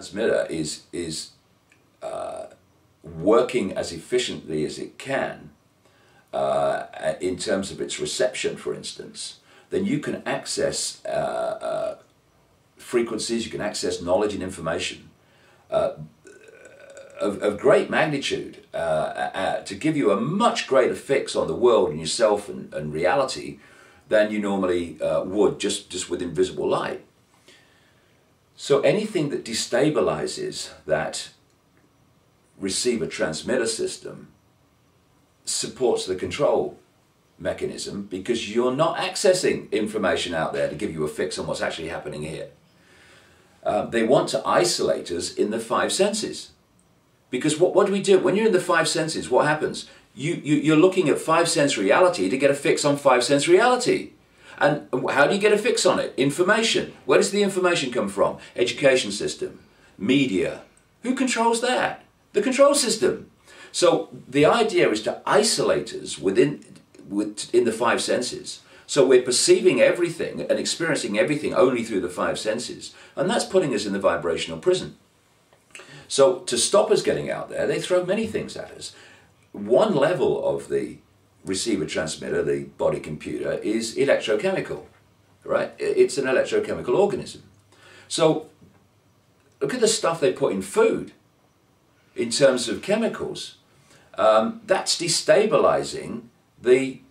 transmitter is working as efficiently as it can in terms of its reception, for instance, then you can access frequencies, you can access knowledge and information of great magnitude to give you a much greater fix on the world and yourself and reality than you normally would just with invisible light. So anything that destabilizes that receiver-transmitter system supports the control mechanism, because you're not accessing information out there to give you a fix on what's actually happening here. They want to isolate us in the five senses. Because what do we do? When you're in the five senses, what happens? You're looking at five sense reality to get a fix on five sense reality. And how do you get a fix on it? Information. Where does the information come from? Education system, media. Who controls that? The control system. So the idea is to isolate us in the five senses. So we're perceiving everything and experiencing everything only through the five senses. And that's putting us in the vibrational prison. So to stop us getting out there, they throw many things at us. One level of the receiver-transmitter, the body computer, is electrochemical, right? It's an electrochemical organism. So look at the stuff they put in food in terms of chemicals. That's destabilizing the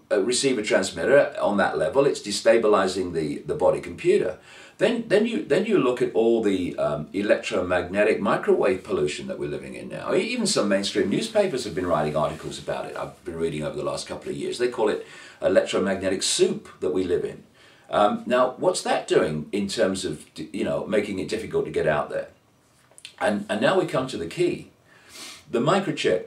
receiver-transmitter on that level. It's destabilizing the body computer. Then you look at all the electromagnetic microwave pollution that we're living in now. Even some mainstream newspapers have been writing articles about it. I've been reading over the last couple of years. They call it electromagnetic soup that we live in. Now, what's that doing in terms of, making it difficult to get out there? And now we come to the key, the microchip.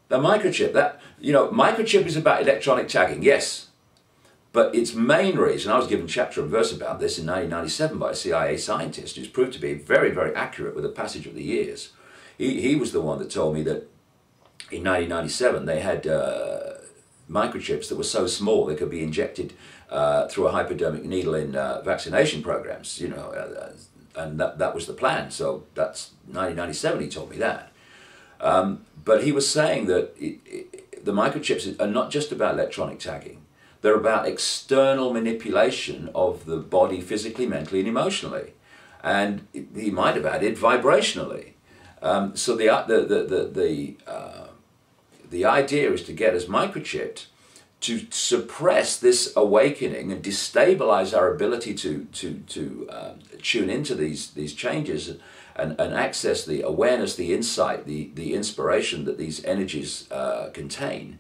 The microchip, microchip is about electronic tagging, yes. But its main reason, I was given chapter and verse about this in 1997 by a CIA scientist who's proved to be very, very accurate with the passage of the years. He was the one that told me that in 1997 they had microchips that were so small they could be injected through a hypodermic needle in vaccination programs, and that was the plan. So that's 1997 he told me that. But he was saying that the microchips are not just about electronic tagging. They're about external manipulation of the body physically, mentally, and emotionally. And he might have added vibrationally. So the idea is to get us microchipped to suppress this awakening and destabilize our ability to tune into these changes and access the awareness, the insight, the inspiration that these energies contain.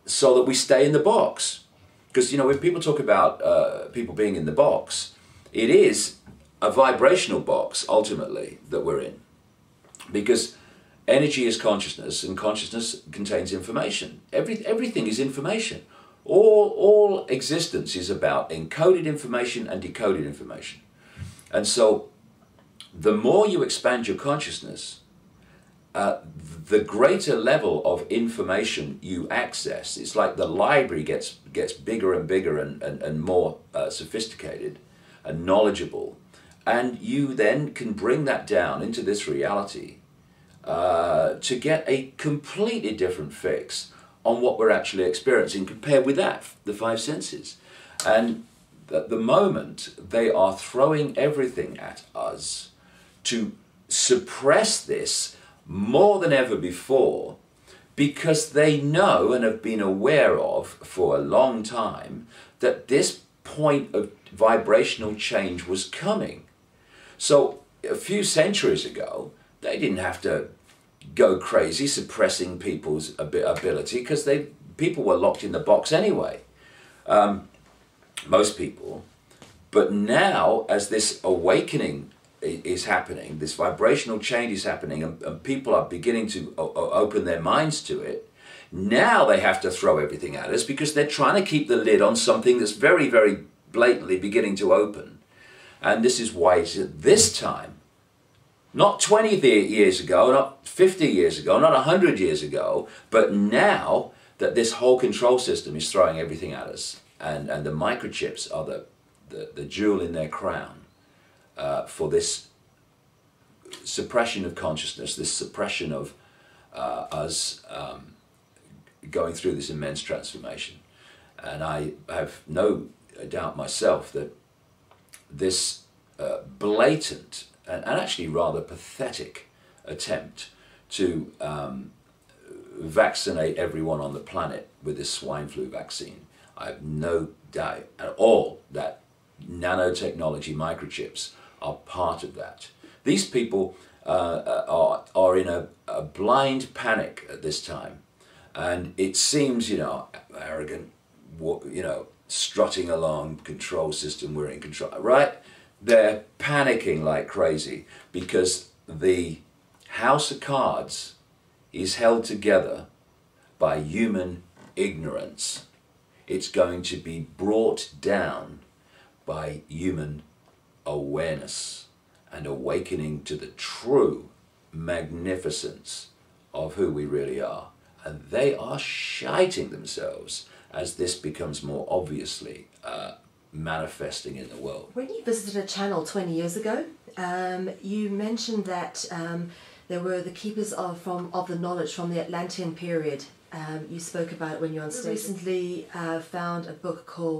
So that we stay in the box. Because, when people talk about people being in the box, it is a vibrational box, ultimately, that we're in. Because energy is consciousness, and consciousness contains information. Everything is information. All existence is about encoded information and decoded information. And so, the more you expand your consciousness, the greater level of information you access. It's like the library gets bigger and bigger and more sophisticated and knowledgeable. And you then can bring that down into this reality to get a completely different fix on what we're actually experiencing compared with that, the five senses. And at the moment, they are throwing everything at us to suppress this more than ever before, because they know and have been aware of for a long time that this point of vibrational change was coming. So a few centuries ago, they didn't have to go crazy suppressing people's ability, because people were locked in the box anyway, most people. But now, as this awakening is happening, this vibrational change is happening, and people are beginning to open their minds to it, now they have to throw everything at us, because they're trying to keep the lid on something that's very, very blatantly beginning to open. And this is why it's at this time, not 20 years ago, not 50 years ago, not 100 years ago, but now that this whole control system is throwing everything at us, and the microchips are the jewel in their crown. for this suppression of consciousness, this suppression of us going through this immense transformation. And I have no doubt myself that this blatant and actually rather pathetic attempt to vaccinate everyone on the planet with this swine flu vaccine, I have no doubt at all that nanotechnology, microchips, are part of that. These people are in a blind panic at this time, and it seems, arrogant, strutting along, control system, we're in control, right? They're panicking like crazy because the house of cards is held together by human ignorance. It's going to be brought down by human awareness and awakening to the true magnificence of who we really are. And they are shiting themselves as this becomes more obviously manifesting in the world. When you visited a channel 20 years ago, you mentioned that there were the keepers of the knowledge from the Atlantean period. You spoke about it when you were on stage. Recently found a book called